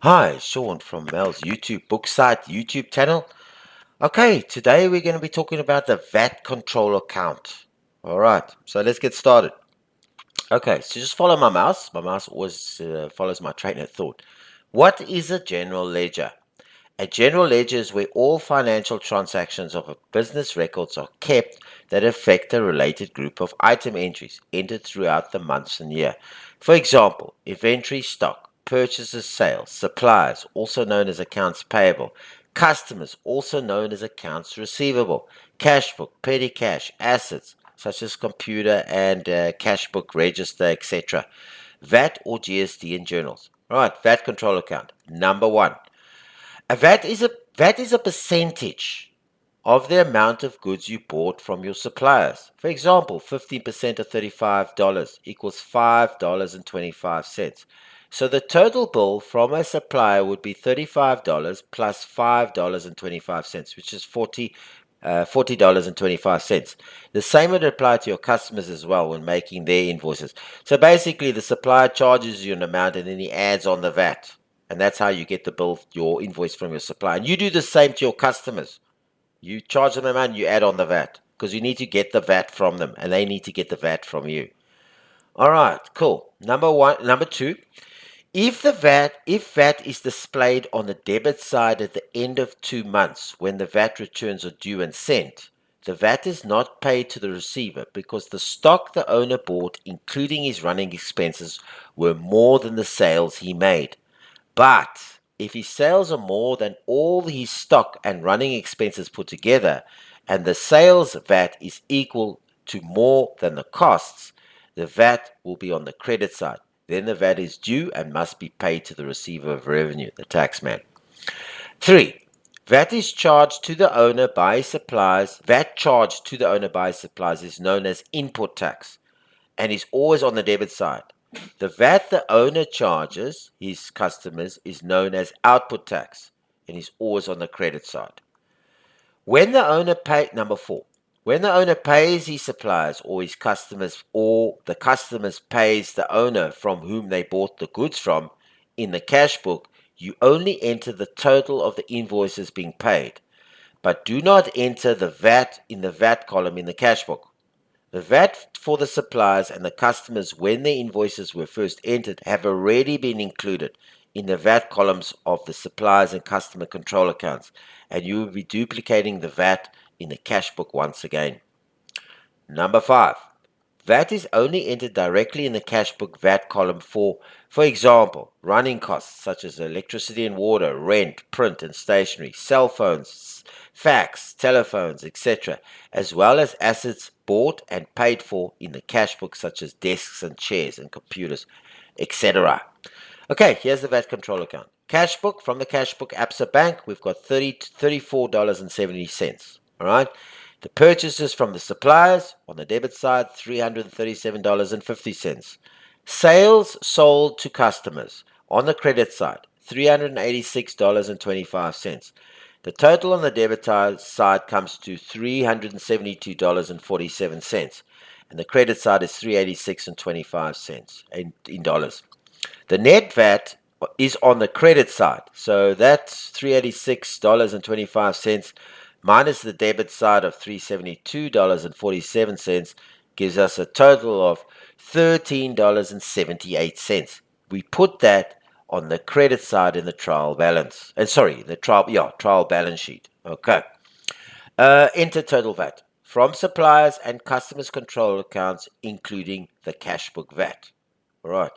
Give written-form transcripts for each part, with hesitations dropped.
Hi, Sean from Mel's YouTube book site, YouTube channel. Okay, today we're going to be talking about the VAT control account. All right, so let's get started. Okay, so just follow my mouse. My mouse always follows my train of thought. What is a general ledger? A general ledger is where all financial transactions of a business records are kept that affect a related group of item entries entered throughout the months and year. For example, inventory stock, purchases, sales, suppliers, also known as accounts payable, customers, also known as accounts receivable, cash book, petty cash, assets, such as computer and cash book register, etc. VAT or GST in journals. All right, VAT control account. Number one. A VAT is a percentage of the amount of goods you bought from your suppliers. For example, 15% of $35 equals $5.25. So the total bill from a supplier would be $35 plus $5.25, which is $40.25. The same would apply to your customers as well when making their invoices. So basically, the supplier charges you an amount and then he adds on the VAT. And that's how you get the bill, your invoice from your supplier. And you do the same to your customers. You charge them a amount, you add on the VAT because you need to get the VAT from them and they need to get the VAT from you. All right, cool. Number two, if VAT is displayed on the debit side at the end of 2 months when the VAT returns are due and sent, the VAT is not paid to the receiver because the stock the owner bought, including his running expenses, were more than the sales he made. But if his sales are more than all his stock and running expenses put together, and the sales VAT is equal to more than the costs, the VAT will be on the credit side. Then the VAT is due and must be paid to the receiver of revenue, the taxman. 3. VAT is charged to the owner by his suppliers. VAT charged to the owner by his suppliers is known as input tax and is always on the debit side. The VAT the owner charges his customers is known as output tax and is always on the credit side. When the owner pay Number 4. When the owner pays his suppliers or his customers or the customers pays the owner from whom they bought the goods from in the cash book, you only enter the total of the invoices being paid, but do not enter the VAT in the VAT column in the cash book. The VAT for the suppliers and the customers when their invoices were first entered have already been included in the VAT columns of the suppliers and customer control accounts, and you will be duplicating the VAT in the cash book once again. Number 5. VAT is only entered directly in the cash book VAT column for example, running costs such as electricity and water, rent, print and stationery, cell phones, fax, telephones, etc., as well as assets bought and paid for in the cash book such as desks and chairs and computers, etc. Okay, here's the VAT control account. Cash book, from the cash book Absa Bank, we've got $34.70. All right. The purchases from the suppliers on the debit side, $337.50. Sales sold to customers on the credit side, $386.25. The total on the debit side comes to $372.47, and the credit side is $386.25 in dollars. The net VAT is on the credit side, so that's $386.25 minus the debit side of $372.47 gives us a total of $13.78. We put that on the credit side in the trial balance. And sorry, the trial balance sheet. Okay. Enter total VAT from suppliers and customers control accounts, including the cash book VAT. All right.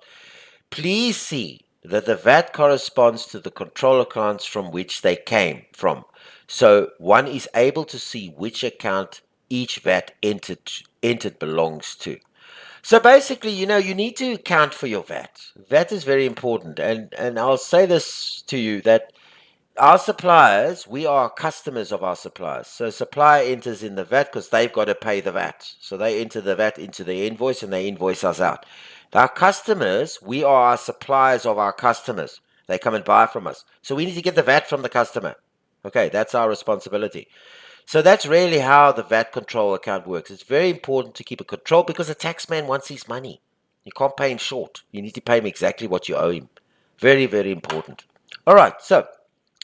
Please see that the VAT corresponds to the control accounts from which they came from, so one is able to see which account each VAT entered belongs to. So basically, you need to account for your VAT. VAT is very important, and I'll say this to you that our suppliers, we are customers of our suppliers. So supplier enters in the VAT because they've got to pay the VAT. So they enter the VAT into the invoice and they invoice us out. Our customers, we are our suppliers of our customers. They come and buy from us. So we need to get the VAT from the customer. Okay, that's our responsibility. So that's really how the VAT control account works. It's very important to keep a control because the taxman wants his money. You can't pay him short. You need to pay him exactly what you owe him. Very, very important. All right, so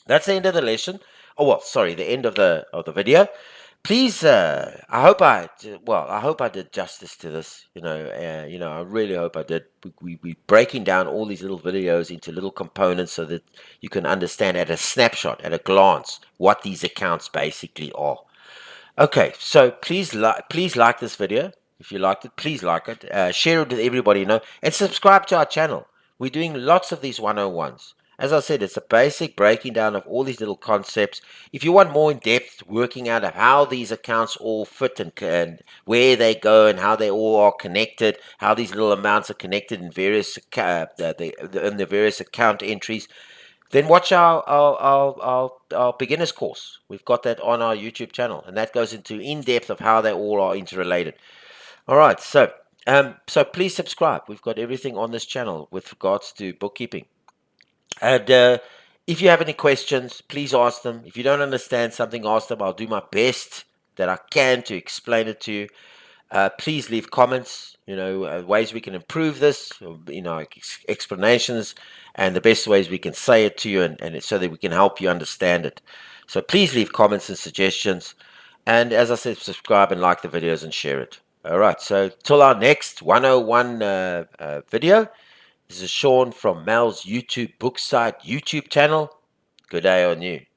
that's the end of the lesson. Oh well, sorry, the end of the video. Please, I hope I did justice to this. I really hope I did. We breaking down all these little videos into little components so that you can understand at a snapshot, at a glance, what these accounts basically are. Okay, so please like this video. If you liked it, please like it. Share it with everybody you know, and subscribe to our channel. We're doing lots of these 101s. As I said, it's a basic breaking down of all these little concepts. If you want more in-depth working out of how these accounts all fit and where they go and how they all are connected, how these little amounts are connected in various in the various account entries, then watch our beginners course. We've got that on our YouTube channel, and that goes into in depth of how they all are interrelated. All right, so please subscribe. We've got everything on this channel with regards to bookkeeping. And if you have any questions, please ask them. If you don't understand something, ask them. I'll do my best that I can to explain it to you. Please leave comments, ways we can improve this, explanations, and the best ways we can say it to you and so that we can help you understand it. So please leave comments and suggestions. And as I said, subscribe and like the videos and share it. All right, so till our next 101 video, this is Sean from Mel's YouTube Book Site YouTube channel. Good day on you.